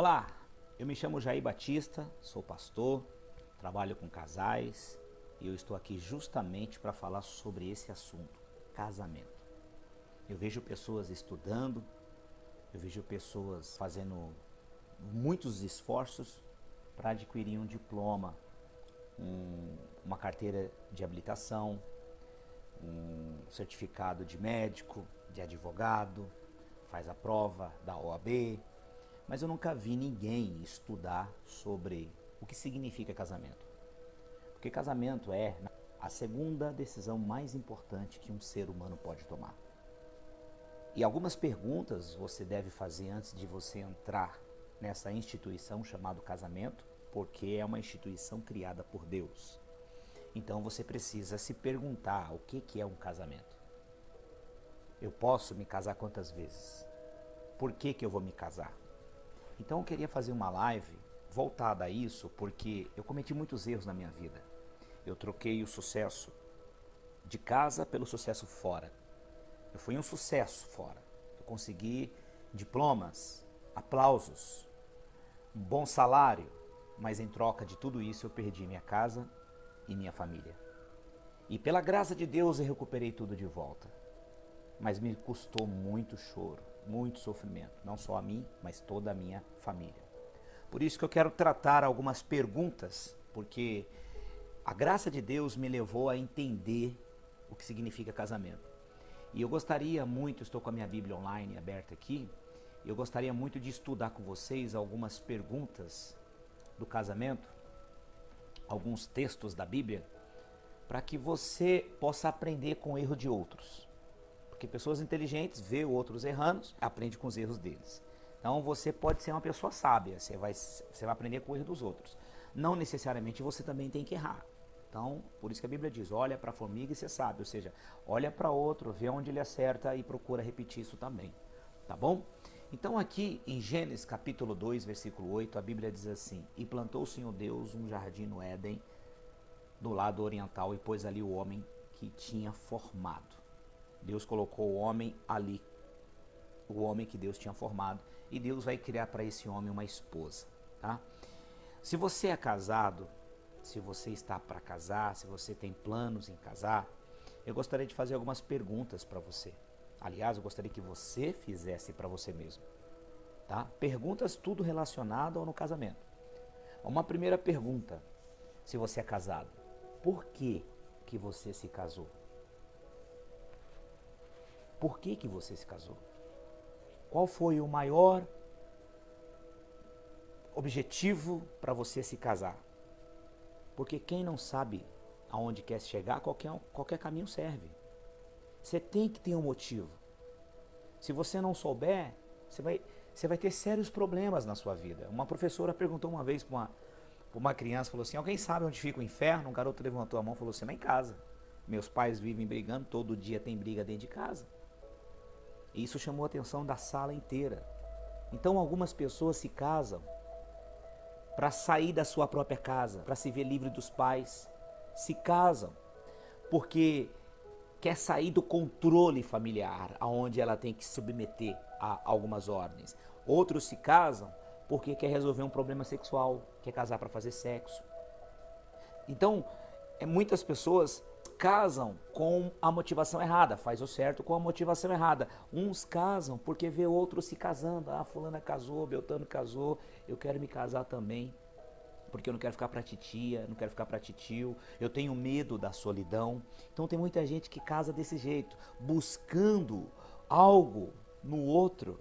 Olá, eu me chamo Jair Batista, sou pastor, trabalho com casais e eu estou aqui justamente para falar sobre esse assunto, casamento. Eu vejo pessoas estudando, eu vejo pessoas fazendo muitos esforços para adquirir um diploma, uma carteira de habilitação, um certificado de médico, de advogado, faz a prova da OAB, mas eu nunca vi ninguém estudar sobre o que significa casamento. Porque casamento é a segunda decisão mais importante que um ser humano pode tomar. E algumas perguntas você deve fazer antes de você entrar nessa instituição chamada casamento, porque é uma instituição criada por Deus. Então você precisa se perguntar o que é um casamento. Eu posso me casar quantas vezes? Por que eu vou me casar? Então eu queria fazer uma live voltada a isso, porque eu cometi muitos erros na minha vida. Eu troquei o sucesso de casa pelo sucesso fora. Eu fui um sucesso fora. Eu consegui diplomas, aplausos, um bom salário, mas em troca de tudo isso eu perdi minha casa e minha família. E pela graça de Deus eu recuperei tudo de volta. Mas me custou muito choro, muito sofrimento, não só a mim, mas toda a minha família. Por isso que eu quero tratar algumas perguntas, porque a graça de Deus me levou a entender o que significa casamento. E eu gostaria muito, estou com a minha Bíblia online aberta aqui, eu gostaria muito de estudar com vocês algumas perguntas do casamento, alguns textos da Bíblia, para que você possa aprender com o erro de outros. Porque pessoas inteligentes vê outros errando, aprende com os erros deles. Então você pode ser uma pessoa sábia, você vai aprender com o erro dos outros. Não necessariamente você também tem que errar. Então, por isso que a Bíblia diz, olha para a formiga e você sabe, ou seja, olha para outro, vê onde ele acerta e procura repetir isso também, tá bom? Então aqui em Gênesis capítulo 2, versículo 8, a Bíblia diz assim, e plantou o Senhor Deus um jardim no Éden, do lado oriental, e pôs ali o homem que tinha formado. Deus colocou o homem ali, o homem que Deus tinha formado, e Deus vai criar para esse homem uma esposa, tá? Se você é casado, se você está para casar, se você tem planos em casar, eu gostaria de fazer algumas perguntas para você. Aliás, eu gostaria que você fizesse para você mesmo, tá? Perguntas tudo relacionado ao no casamento. Uma primeira pergunta, se você é casado, por que você se casou? Por que você se casou? Qual foi o maior objetivo para você se casar? Porque quem não sabe aonde quer chegar, qualquer caminho serve. Você tem que ter um motivo. Se você não souber, você vai ter sérios problemas na sua vida. Uma professora perguntou uma vez para uma criança, falou assim, alguém sabe onde fica o inferno? Um garoto levantou a mão e falou assim, lá em casa. Meus pais vivem brigando, todo dia tem briga dentro de casa. E isso chamou a atenção da sala inteira. Então algumas pessoas se casam para sair da sua própria casa, para se ver livre dos pais. Se casam porque quer sair do controle familiar, aonde ela tem que se submeter a algumas ordens. Outros se casam porque quer resolver um problema sexual, quer casar para fazer sexo. Então, muitas pessoas casam com a motivação errada, faz o certo com a motivação errada. Uns casam porque vê outros se casando. Ah, fulana casou, Beltrano casou, eu quero me casar também. Porque eu não quero ficar pra titia, não quero ficar pra titio, eu tenho medo da solidão. Então tem muita gente que casa desse jeito, buscando algo no outro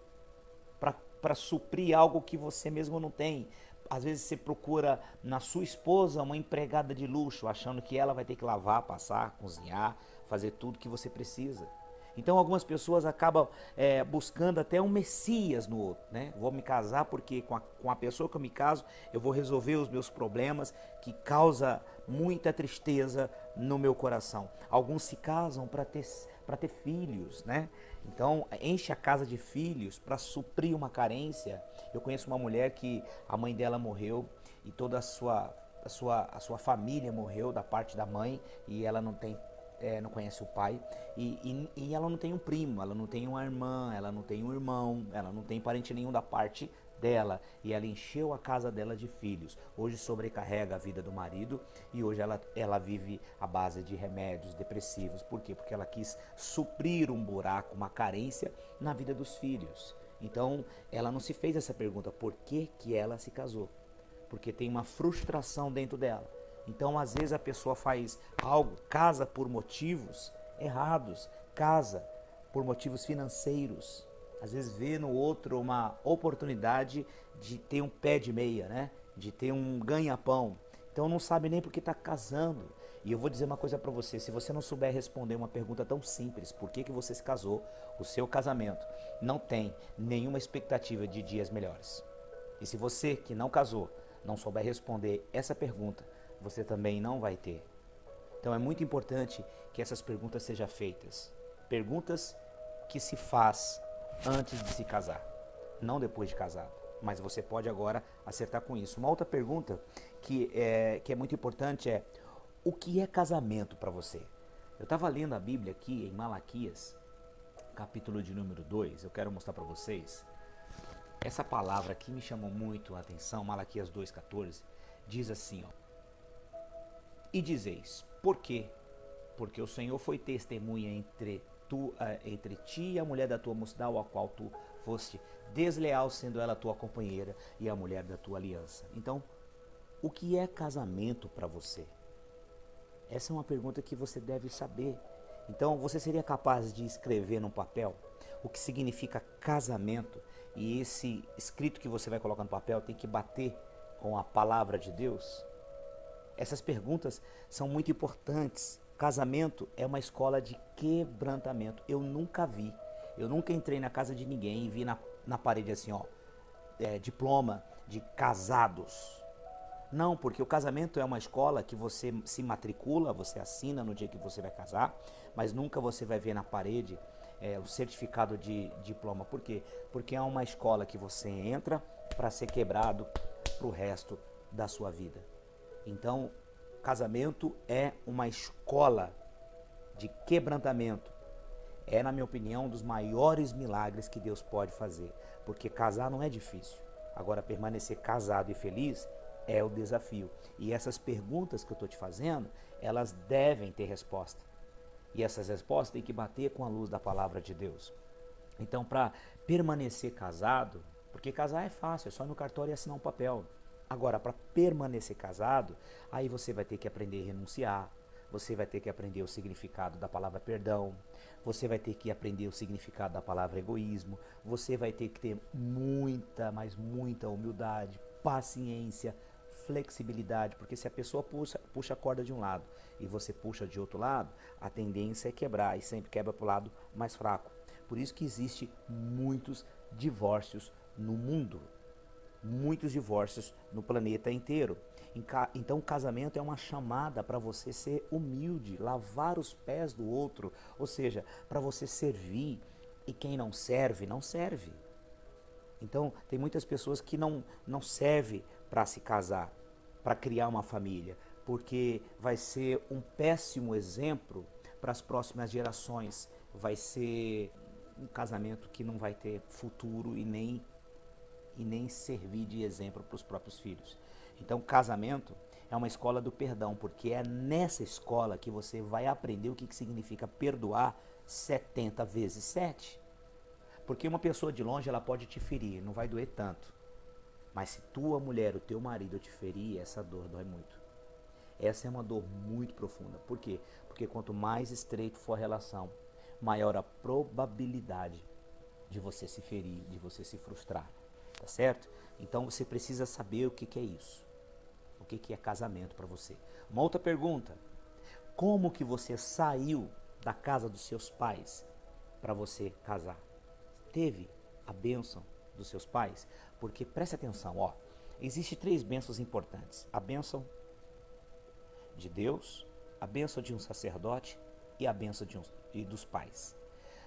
para suprir algo que você mesmo não tem. Às vezes você procura na sua esposa uma empregada de luxo, achando que ela vai ter que lavar, passar, cozinhar, fazer tudo que você precisa. Então algumas pessoas acabam buscando até um Messias no outro, né? Vou me casar porque com a pessoa que eu me caso eu vou resolver os meus problemas, que causa muita tristeza no meu coração. Alguns se casam para ter filhos, né? Então enche a casa de filhos para suprir uma carência. Eu conheço uma mulher que a mãe dela morreu e toda a sua família morreu da parte da mãe e ela não conhece o pai e ela não tem um primo, ela não tem uma irmã, ela não tem um irmão, ela não tem parente nenhum da parte dela e ela encheu a casa dela de filhos. Hoje sobrecarrega a vida do marido e hoje ela vive à base de remédios depressivos. Por quê? Porque ela quis suprir um buraco, uma carência na vida dos filhos. Então ela não se fez essa pergunta, por que que ela se casou? Porque tem uma frustração dentro dela. Então às vezes a pessoa faz algo, casa por motivos errados, casa por motivos financeiros, às vezes vê no outro uma oportunidade de ter um pé de meia, né? De ter um ganha-pão. Então não sabe nem porque está casando. E eu vou dizer uma coisa para você, se você não souber responder uma pergunta tão simples, por que que você se casou, o seu casamento não tem nenhuma expectativa de dias melhores. E se você que não casou não souber responder essa pergunta, você também não vai ter. Então é muito importante que essas perguntas sejam feitas. Perguntas que se faz antes de se casar, não depois de casado. Mas você pode agora acertar com isso. Uma outra pergunta que é muito importante é: o que é casamento para você? Eu estava lendo a Bíblia aqui em Malaquias, capítulo de número 2. Eu quero mostrar para vocês. Essa palavra aqui me chamou muito a atenção. Malaquias 2,14 diz assim, ó: e dizeis, por quê? Porque o Senhor foi testemunha entre ti e a mulher da tua mocidade, a qual tu foste desleal, sendo ela tua companheira e a mulher da tua aliança. Então, o que é casamento para você? Essa é uma pergunta que você deve saber. Então, você seria capaz de escrever num papel o que significa casamento? E esse escrito que você vai colocar no papel tem que bater com a palavra de Deus? Essas perguntas são muito importantes. Casamento é uma escola de quebrantamento. Eu nunca entrei na casa de ninguém e vi na parede assim, ó, diploma de casados. Não, porque o casamento é uma escola que você se matricula, você assina no dia que você vai casar, mas nunca você vai ver na parede o certificado de diploma. Por quê? Porque é uma escola que você entra para ser quebrado para o resto da sua vida. Então, casamento é uma escola de quebrantamento. É, na minha opinião, um dos maiores milagres que Deus pode fazer. Porque casar não é difícil. Agora, permanecer casado e feliz é o desafio. E essas perguntas que eu estou te fazendo, elas devem ter resposta. E essas respostas têm que bater com a luz da palavra de Deus. Então, para permanecer casado, porque casar é fácil, é só ir no cartório e assinar um papel. Agora, para permanecer casado, aí você vai ter que aprender a renunciar, você vai ter que aprender o significado da palavra perdão, você vai ter que aprender o significado da palavra egoísmo, você vai ter que ter muita, mas muita humildade, paciência, flexibilidade, porque se a pessoa puxa a corda de um lado e você puxa de outro lado, a tendência é quebrar e sempre quebra para o lado mais fraco. Por isso que existe muitos divórcios no mundo. Muitos divórcios no planeta inteiro. Então o casamento é uma chamada para você ser humilde, lavar os pés do outro, ou seja, para você servir, e quem não serve, não serve. Então tem muitas pessoas que não servem para se casar, para criar uma família, porque vai ser um péssimo exemplo para as próximas gerações, vai ser um casamento que não vai ter futuro e nem servir de exemplo para os próprios filhos. Então, casamento é uma escola do perdão, porque é nessa escola que você vai aprender o que significa perdoar 70 vezes 7. Porque uma pessoa de longe, ela pode te ferir, não vai doer tanto. Mas se tua mulher, o teu marido te ferir, essa dor dói muito. Essa é uma dor muito profunda. Por quê? Porque quanto mais estreito for a relação, maior a probabilidade de você se ferir, de você se frustrar. Tá certo? Então você precisa saber o que é isso. O que é casamento para você. Uma outra pergunta: como que você saiu da casa dos seus pais para você casar? Teve a bênção dos seus pais? Porque preste atenção, ó, existem 3 bênçãos importantes: a bênção de Deus, a bênção de um sacerdote e a bênção dos pais.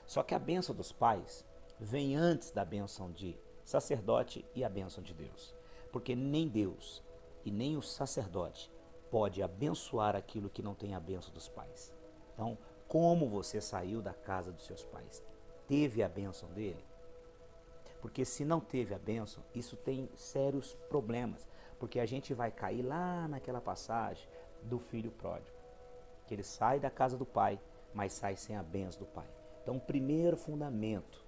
Só que a bênção dos pais vem antes da bênção de sacerdote e a bênção de Deus, porque nem Deus e nem o sacerdote pode abençoar aquilo que não tem a bênção dos pais. Então, como você saiu da casa dos seus pais? Teve a bênção dele? Porque se não teve a bênção, isso tem sérios problemas. Porque a gente vai cair lá naquela passagem do filho pródigo, que ele sai da casa do pai, mas sai sem a bênção do pai. Então, o primeiro fundamento,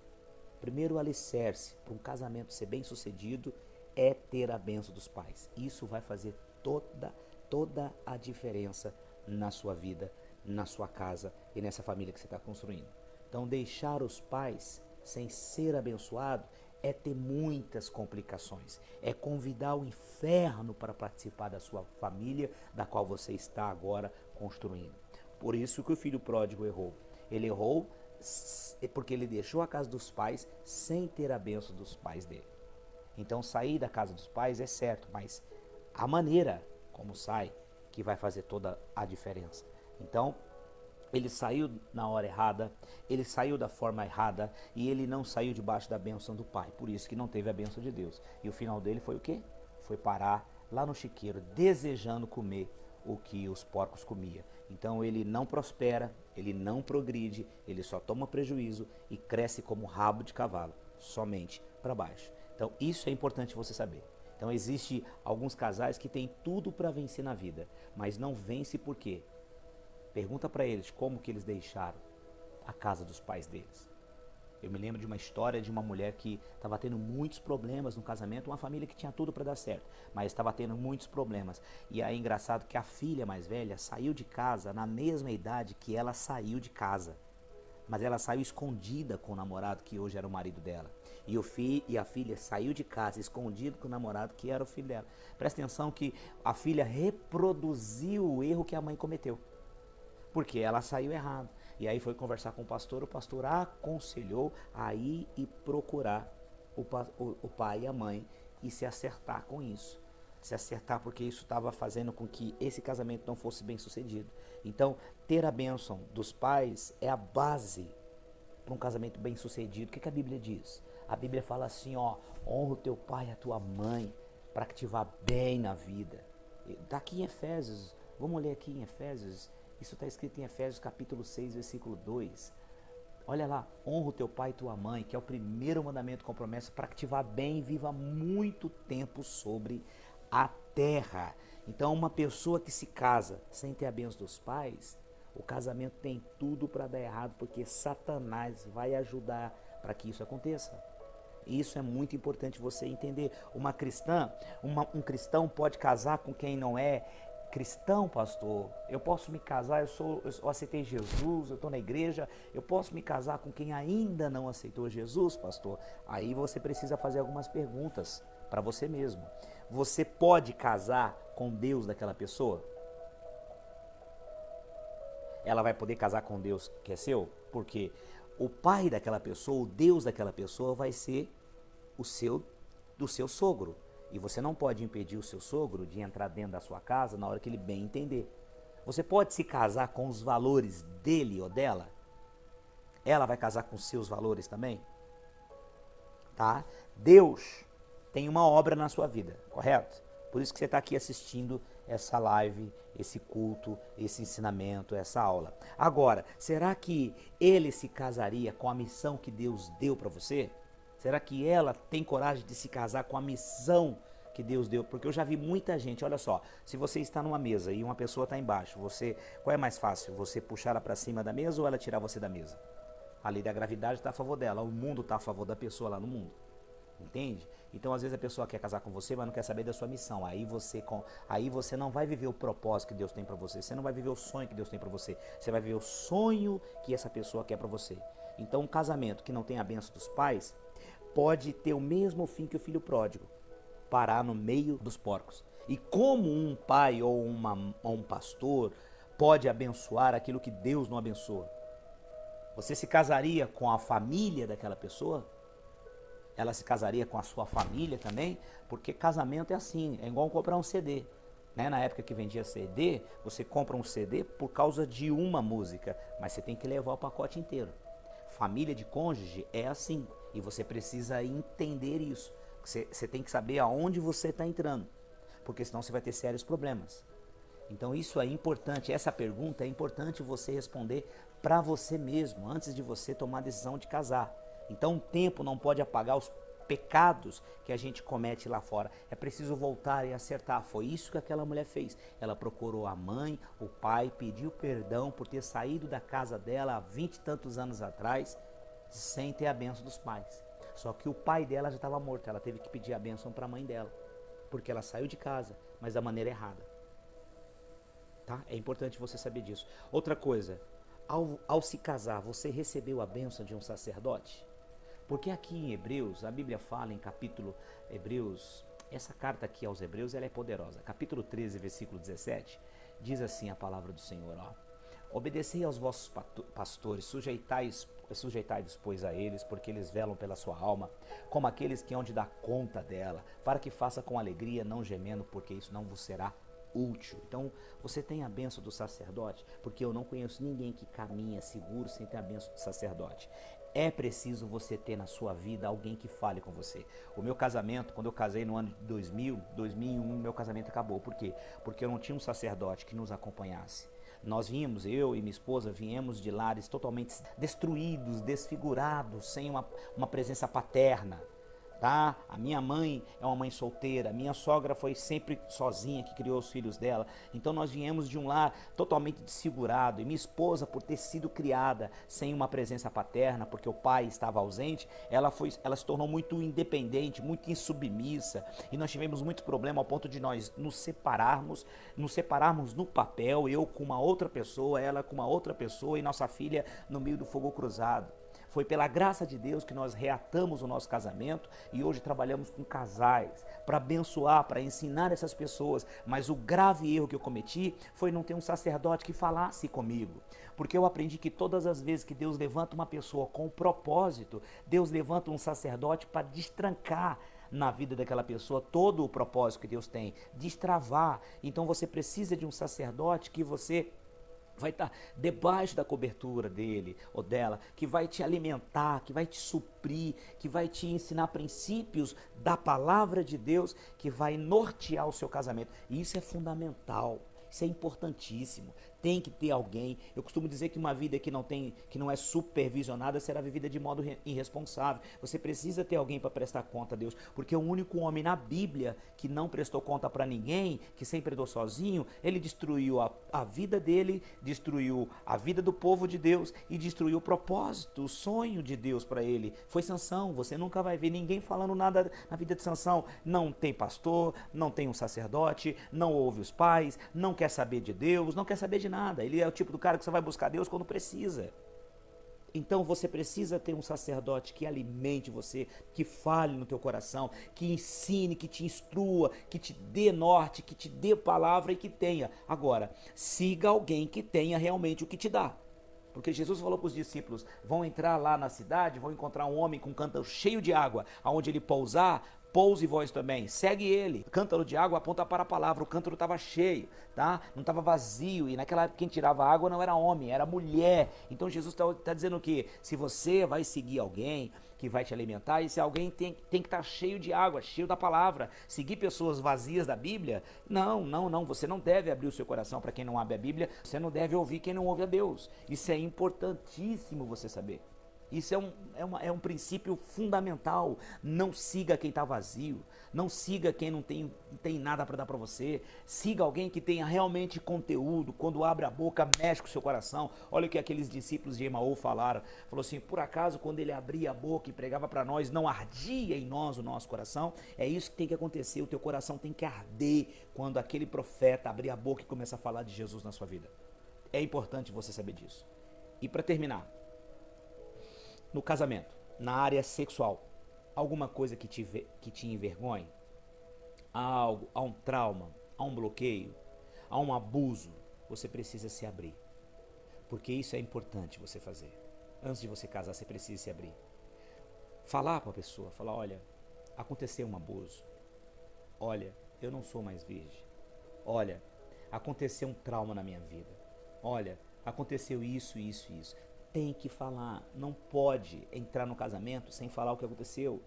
o primeiro alicerce para um casamento ser bem sucedido é ter a bênção dos pais. Isso vai fazer toda a diferença na sua vida, na sua casa e nessa família que você está construindo. Então, deixar os pais sem ser abençoado é ter muitas complicações, é convidar o inferno para participar da sua família, da qual você está agora construindo. Por isso que o filho pródigo errou. Ele errou porque ele deixou a casa dos pais sem ter a bênção dos pais dele. Então, sair da casa dos pais é certo, mas a maneira como sai que vai fazer toda a diferença. Então, ele saiu na hora errada, ele saiu da forma errada e ele não saiu debaixo da bênção do pai. Por isso que não teve a bênção de Deus. E o final dele foi o quê? Foi parar lá no chiqueiro, desejando comer o que os porcos comiam. Então ele não prospera, ele não progride, ele só toma prejuízo e cresce como rabo de cavalo, somente para baixo. Então isso é importante você saber. Então existe alguns casais que têm tudo para vencer na vida, mas não vence por quê? Pergunta para eles como que eles deixaram a casa dos pais deles. Eu me lembro de uma história de uma mulher que estava tendo muitos problemas no casamento, uma família que tinha tudo para dar certo, mas estava tendo muitos problemas. E aí é engraçado que a filha mais velha saiu de casa na mesma idade que ela saiu de casa. Mas ela saiu escondida com o namorado que hoje era o marido dela. E a filha saiu de casa escondida com o namorado que era o filho dela. Presta atenção que a filha reproduziu o erro que a mãe cometeu. Porque ela saiu errado. E aí foi conversar com o pastor aconselhou a ir e procurar o pai e a mãe e se acertar com isso. Se acertar porque isso estava fazendo com que esse casamento não fosse bem sucedido. Então, ter a bênção dos pais é a base para um casamento bem sucedido. O que a Bíblia diz? A Bíblia fala assim, ó, honra o teu pai e a tua mãe para que te vá bem na vida. Está aqui em Efésios, vamos ler aqui em Efésios. Isso está escrito em Efésios capítulo 6, versículo 2. Olha lá, honra o teu pai e tua mãe, que é o primeiro mandamento com promessa, para que te vá bem e viva muito tempo sobre a terra. Então, uma pessoa que se casa sem ter a bênção dos pais, o casamento tem tudo para dar errado, porque Satanás vai ajudar para que isso aconteça. Isso é muito importante você entender. Um cristão pode casar com quem não é cristão, pastor. Eu posso me casar, eu aceitei Jesus, eu estou na igreja, eu posso me casar com quem ainda não aceitou Jesus, pastor? Aí você precisa fazer algumas perguntas para você mesmo. Você pode casar com Deus daquela pessoa? Ela vai poder casar com Deus que é seu? Porque o pai daquela pessoa, o Deus daquela pessoa vai ser do seu sogro. E você não pode impedir o seu sogro de entrar dentro da sua casa na hora que ele bem entender. Você pode se casar com os valores dele ou dela? Ela vai casar com seus valores também? Tá? Deus tem uma obra na sua vida, correto? Por isso que você está aqui assistindo essa live, esse culto, esse ensinamento, essa aula. Agora, será que ele se casaria com a missão que Deus deu para você? Será que ela tem coragem de se casar com a missão que Deus deu? Porque eu já vi muita gente, olha só, se você está numa mesa e uma pessoa está embaixo, qual é mais fácil? Você puxar ela para cima da mesa ou ela tirar você da mesa? A lei da gravidade está a favor dela, o mundo está a favor da pessoa lá no mundo. Entende? Então às vezes a pessoa quer casar com você, mas não quer saber da sua missão. Aí você não vai viver o propósito que Deus tem para você. Você não vai viver o sonho que Deus tem para você. Você vai viver o sonho que essa pessoa quer para você. Então um casamento que não tem a bênção dos pais pode ter o mesmo fim que o filho pródigo, parar no meio dos porcos. E como um pai ou um pastor pode abençoar aquilo que Deus não abençoa? Você se casaria com a família daquela pessoa? Ela se casaria com a sua família também? Porque casamento é assim, é igual comprar um CD. Né? Na época que vendia CD, você compra um CD por causa de uma música, mas você tem que levar o pacote inteiro. Família de cônjuge é assim, e você precisa entender isso. Você tem que saber aonde você está entrando, porque senão você vai ter sérios problemas. Então isso é importante, essa pergunta é importante você responder para você mesmo, antes de você tomar a decisão de casar. Então o tempo não pode apagar pecados que a gente comete lá fora. É preciso voltar e acertar. Foi isso que aquela mulher fez. Ela procurou a mãe, o pai, pediu perdão por ter saído da casa dela há 20 e tantos anos atrás, sem ter a bênção dos pais. Só que o pai dela já estava morto. Ela teve que pedir a bênção para a mãe dela, porque ela saiu de casa, mas da maneira errada. Tá? É importante você saber disso. Outra coisa, ao se casar, você recebeu a bênção de um sacerdote? Porque aqui em Hebreus, a Bíblia fala em capítulo Hebreus, essa carta aqui aos Hebreus, ela é poderosa. Capítulo 13, versículo 17, diz assim a palavra do Senhor, ó: obedecei aos vossos pastores, sujeitai-vos, pois, a eles, porque eles velam pela sua alma, como aqueles que hão de dar conta dela, para que faça com alegria, não gemendo, porque isso não vos será útil. Então, você tem a bênção do sacerdote, porque eu não conheço ninguém que caminha seguro sem ter a bênção do sacerdote. É preciso você ter na sua vida alguém que fale com você. O meu casamento, quando eu casei no ano de 2001, meu casamento acabou. Por quê? Porque eu não tinha um sacerdote que nos acompanhasse. Nós vínhamos, eu e minha esposa, viemos de lares totalmente destruídos, desfigurados, sem uma presença paterna. Tá? A minha mãe é uma mãe solteira, minha sogra foi sempre sozinha que criou os filhos dela. Então nós viemos de um lar totalmente desfigurado, e minha esposa, por ter sido criada sem uma presença paterna, porque o pai estava ausente, ela se tornou muito independente, muito insubmissa, e nós tivemos muito problema ao ponto de nós nos separarmos no papel, eu com uma outra pessoa, ela com uma outra pessoa, e nossa filha no meio do fogo cruzado. Foi pela graça de Deus que nós reatamos o nosso casamento e hoje trabalhamos com casais para abençoar, para ensinar essas pessoas. Mas o grave erro que eu cometi foi não ter um sacerdote que falasse comigo. Porque eu aprendi que todas as vezes que Deus levanta uma pessoa com propósito, Deus levanta um sacerdote para destrancar na vida daquela pessoa todo o propósito que Deus tem, destravar. Então você precisa de um sacerdote que você vai estar debaixo da cobertura dele ou dela, que vai te alimentar, que vai te suprir, que vai te ensinar princípios da palavra de Deus, que vai nortear o seu casamento. E isso é fundamental, isso é importantíssimo. Tem que ter alguém. Eu costumo dizer que uma vida que não é supervisionada será vivida de modo irresponsável. Você precisa ter alguém para prestar conta a Deus, porque o único homem na Bíblia que não prestou conta para ninguém, que sempre andou sozinho, ele destruiu a vida dele, destruiu a vida do povo de Deus e destruiu o propósito, o sonho de Deus para ele. Foi Sansão. Você nunca vai ver ninguém falando nada na vida de Sansão. Não tem pastor, não tem um sacerdote, não ouve os pais, não quer saber de Deus, não quer saber de nada. Ele é o tipo do cara que só vai buscar Deus quando precisa. Então você precisa ter um sacerdote que alimente você, que fale no teu coração, que ensine, que te instrua, que te dê norte, que te dê palavra e que tenha. Agora, siga alguém que tenha realmente o que te dá. Porque Jesus falou para os discípulos, vão entrar lá na cidade, vão encontrar um homem com um cântaro cheio de água, aonde ele pousar, pouse vós também, segue ele. O cântaro de água aponta para a palavra, o cântaro estava cheio, tá? Não estava vazio, e naquela época quem tirava água não era homem, era mulher. Então Jesus está dizendo que se você vai seguir alguém que vai te alimentar, esse alguém tem que estar cheio de água, cheio da palavra. Seguir pessoas vazias da Bíblia, não, você não deve abrir o seu coração para quem não abre a Bíblia, você não deve ouvir quem não ouve a Deus. Isso é importantíssimo você saber. Isso é um princípio fundamental. Não siga quem está vazio, não siga quem não tem nada para dar para você. Siga alguém que tenha realmente conteúdo. Quando abre a boca, mexe com o seu coração. Olha o que aqueles discípulos de Emaú falaram. Falou assim, por acaso quando ele abria a boca e pregava para nós, não ardia em nós o nosso coração? É isso que tem que acontecer, o teu coração tem que arder quando aquele profeta abrir a boca e começar a falar de Jesus na sua vida. É importante você saber disso. E para terminar, no casamento, na área sexual, alguma coisa que te envergonhe, há um trauma, há um bloqueio, há um abuso, você precisa se abrir. Porque isso é importante você fazer. Antes de você casar, você precisa se abrir. Falar para a pessoa, falar, olha, aconteceu um abuso. Olha, eu não sou mais virgem. Olha, aconteceu um trauma na minha vida. Olha, aconteceu isso. Tem que falar, não pode entrar no casamento sem falar o que aconteceu.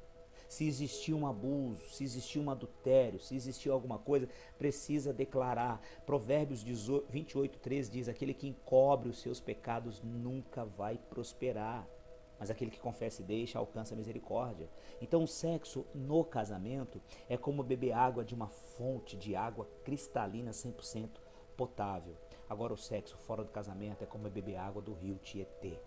Se existiu um abuso, se existiu um adultério, se existiu alguma coisa, precisa declarar. Provérbios 28:3 diz, aquele que encobre os seus pecados nunca vai prosperar. mas aquele que confessa e deixa alcança a misericórdia. Então o sexo no casamento é como beber água de uma fonte de água cristalina 100% potável. Agora o sexo fora do casamento é como beber água do rio Tietê.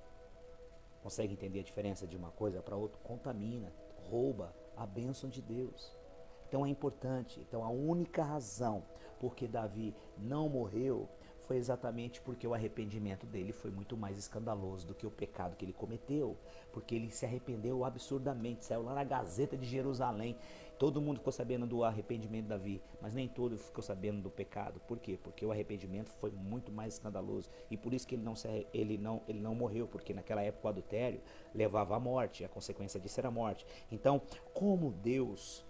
Consegue entender a diferença de uma coisa para outra? Contamina, rouba a bênção de Deus. Então é importante. Então a única razão porque Davi não morreu foi exatamente porque o arrependimento dele foi muito mais escandaloso do que o pecado que ele cometeu, porque ele se arrependeu absurdamente, saiu lá na Gazeta de Jerusalém, todo mundo ficou sabendo do arrependimento de Davi, mas nem todo ficou sabendo do pecado. Por quê? Porque o arrependimento foi muito mais escandaloso, e por isso que ele não morreu, porque naquela época o adultério levava à morte, a consequência disso era a morte. Então, como Deus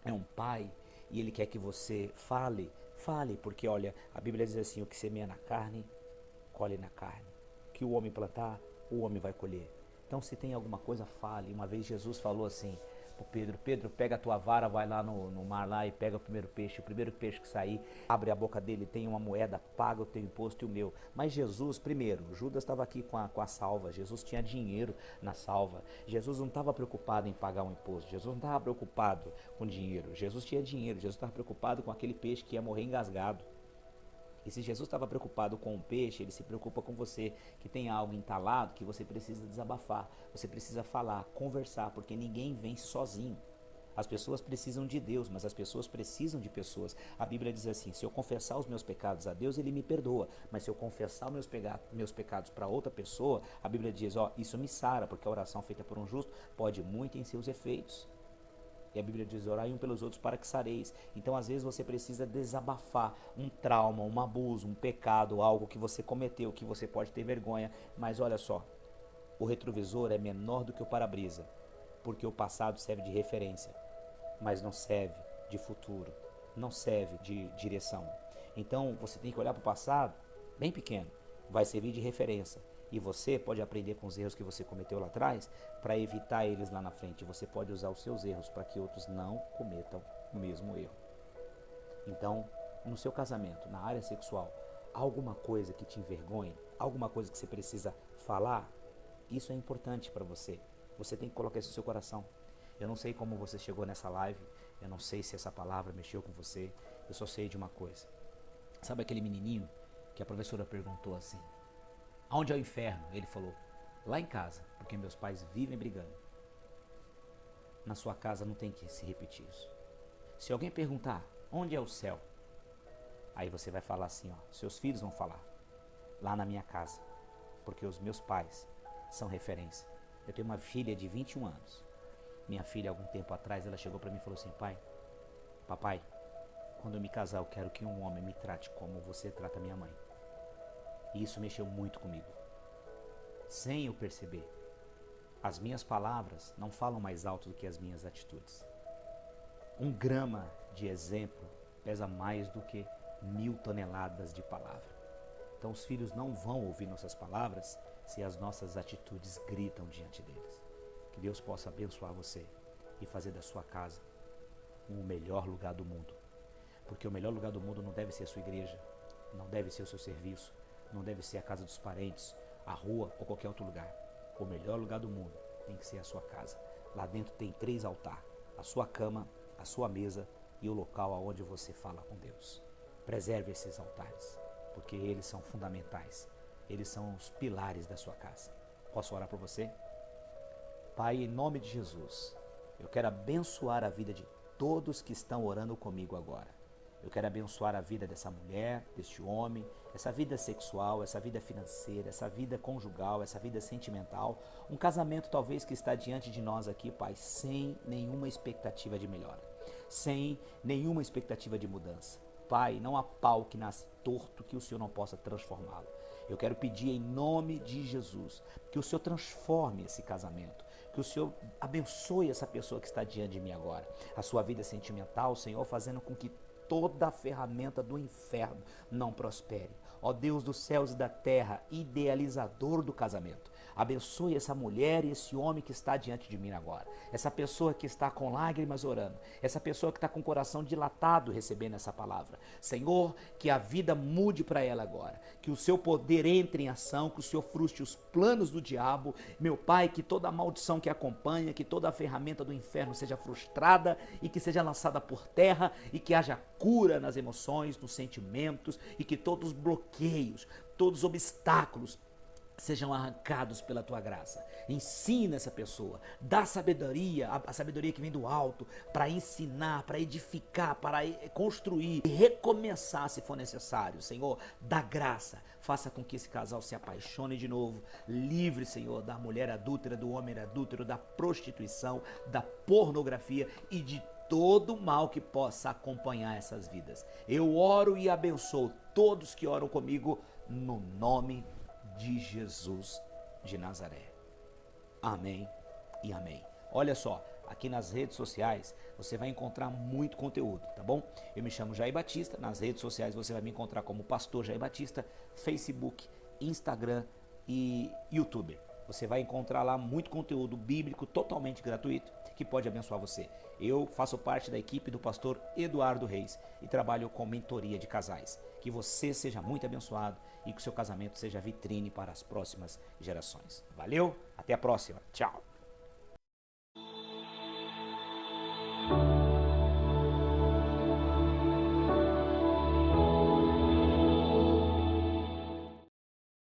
é um pai e ele quer que você fale, porque olha, a Bíblia diz assim: o que semeia na carne, colhe na carne. O que o homem plantar, o homem vai colher. Então, se tem alguma coisa, fale. Uma vez Jesus falou assim pro Pedro: Pedro, pega a tua vara, vai lá no mar lá e pega o primeiro peixe que sair, abre a boca dele, tem uma moeda, paga o teu imposto e o meu. Mas Jesus, primeiro, Judas estava aqui com a salva, Jesus tinha dinheiro na salva, Jesus não estava preocupado em pagar um imposto, Jesus não estava preocupado com dinheiro, Jesus tinha dinheiro, Jesus estava preocupado com aquele peixe que ia morrer engasgado. E se Jesus estava preocupado com o peixe, ele se preocupa com você, que tem algo entalado que você precisa desabafar, você precisa falar, conversar, porque ninguém vence sozinho. As pessoas precisam de Deus, mas as pessoas precisam de pessoas. A Bíblia diz assim: se eu confessar os meus pecados a Deus, Ele me perdoa. Mas se eu confessar meus pecados para outra pessoa, a Bíblia diz: ó, isso me sara, porque a oração feita por um justo pode muito em seus efeitos. E a Bíblia diz: orai um pelos outros para que sareis. Então, às vezes, você precisa desabafar um trauma, um abuso, um pecado, algo que você cometeu, que você pode ter vergonha. Mas olha só, o retrovisor é menor do que o para-brisa, porque o passado serve de referência, mas não serve de futuro, não serve de direção. Então, você tem que olhar para o passado, bem pequeno, vai servir de referência. E você pode aprender com os erros que você cometeu lá atrás para evitar eles lá na frente. Você pode usar os seus erros para que outros não cometam o mesmo erro. Então, no seu casamento, na área sexual, alguma coisa que te envergonhe, alguma coisa que você precisa falar, isso é importante para você. Você tem que colocar isso no seu coração. Eu não sei como você chegou nessa live, eu não sei se essa palavra mexeu com você, eu só sei de uma coisa. Sabe aquele menininho que a professora perguntou assim: aonde é o inferno? Ele falou: lá em casa, porque meus pais vivem brigando. Na sua casa não tem que se repetir isso. Se alguém perguntar: onde é o céu? Aí você vai falar assim, ó, seus filhos vão falar: lá na minha casa, porque os meus pais são referência. Eu tenho uma filha de 21 anos. Minha filha, algum tempo atrás, ela chegou para mim e falou assim: papai, quando eu me casar, eu quero que um homem me trate como você trata minha mãe. E isso mexeu muito comigo. Sem eu perceber, as minhas palavras não falam mais alto do que as minhas atitudes. 1 grama de exemplo pesa mais do que 1000 toneladas de palavra. Então os filhos não vão ouvir nossas palavras se as nossas atitudes gritam diante deles. Que Deus possa abençoar você e fazer da sua casa o melhor lugar do mundo. Porque o melhor lugar do mundo não deve ser a sua igreja, não deve ser o seu serviço, não deve ser a casa dos parentes, a rua ou qualquer outro lugar. O melhor lugar do mundo tem que ser a sua casa. Lá dentro tem 3 altares: a sua cama, a sua mesa e o local onde você fala com Deus. Preserve esses altares, porque eles são fundamentais. Eles são os pilares da sua casa. Posso orar por você? Pai, em nome de Jesus, eu quero abençoar a vida de todos que estão orando comigo agora. Eu quero abençoar a vida dessa mulher, deste homem, essa vida sexual, essa vida financeira, essa vida conjugal, essa vida sentimental. Um casamento talvez que está diante de nós aqui, Pai, sem nenhuma expectativa de melhora, sem nenhuma expectativa de mudança. Pai, não há pau que nasce torto que o Senhor não possa transformá-lo. Eu quero pedir em nome de Jesus que o Senhor transforme esse casamento, que o Senhor abençoe essa pessoa que está diante de mim agora, a sua vida sentimental, Senhor, fazendo com que toda a ferramenta do inferno não prospere. Ó Deus dos céus e da terra, idealizador do casamento, Abençoe essa mulher e esse homem que está diante de mim agora. Essa pessoa que está com lágrimas orando. Essa pessoa que está com o coração dilatado recebendo essa palavra. Senhor, que a vida mude para ela agora. Que o seu poder entre em ação, que o Senhor frustre os planos do diabo. Meu Pai, que toda a maldição que acompanha, que toda a ferramenta do inferno seja frustrada e que seja lançada por terra e que haja cura nas emoções, nos sentimentos e que todos os bloqueios, todos os obstáculos sejam arrancados pela tua graça. Ensina essa pessoa, dá sabedoria, a sabedoria que vem do alto, para ensinar, para edificar, para construir e recomeçar se for necessário. Senhor, dá graça, faça com que esse casal se apaixone de novo, livre, Senhor, da mulher adúltera, do homem adúltero, da prostituição, da pornografia e de todo mal que possa acompanhar essas vidas. Eu oro e abençoo todos que oram comigo no nome de Jesus de Nazaré. Amém e amém. Olha só, aqui nas redes sociais você vai encontrar muito conteúdo, tá bom? Eu me chamo Jair Batista, nas redes sociais você vai me encontrar como Pastor Jair Batista, Facebook, Instagram e YouTube. Você vai encontrar lá muito conteúdo bíblico totalmente gratuito que pode abençoar você. Eu faço parte da equipe do pastor Eduardo Reis e trabalho com mentoria de casais. Que você seja muito abençoado e que o seu casamento seja vitrine para as próximas gerações. Valeu, até a próxima, tchau!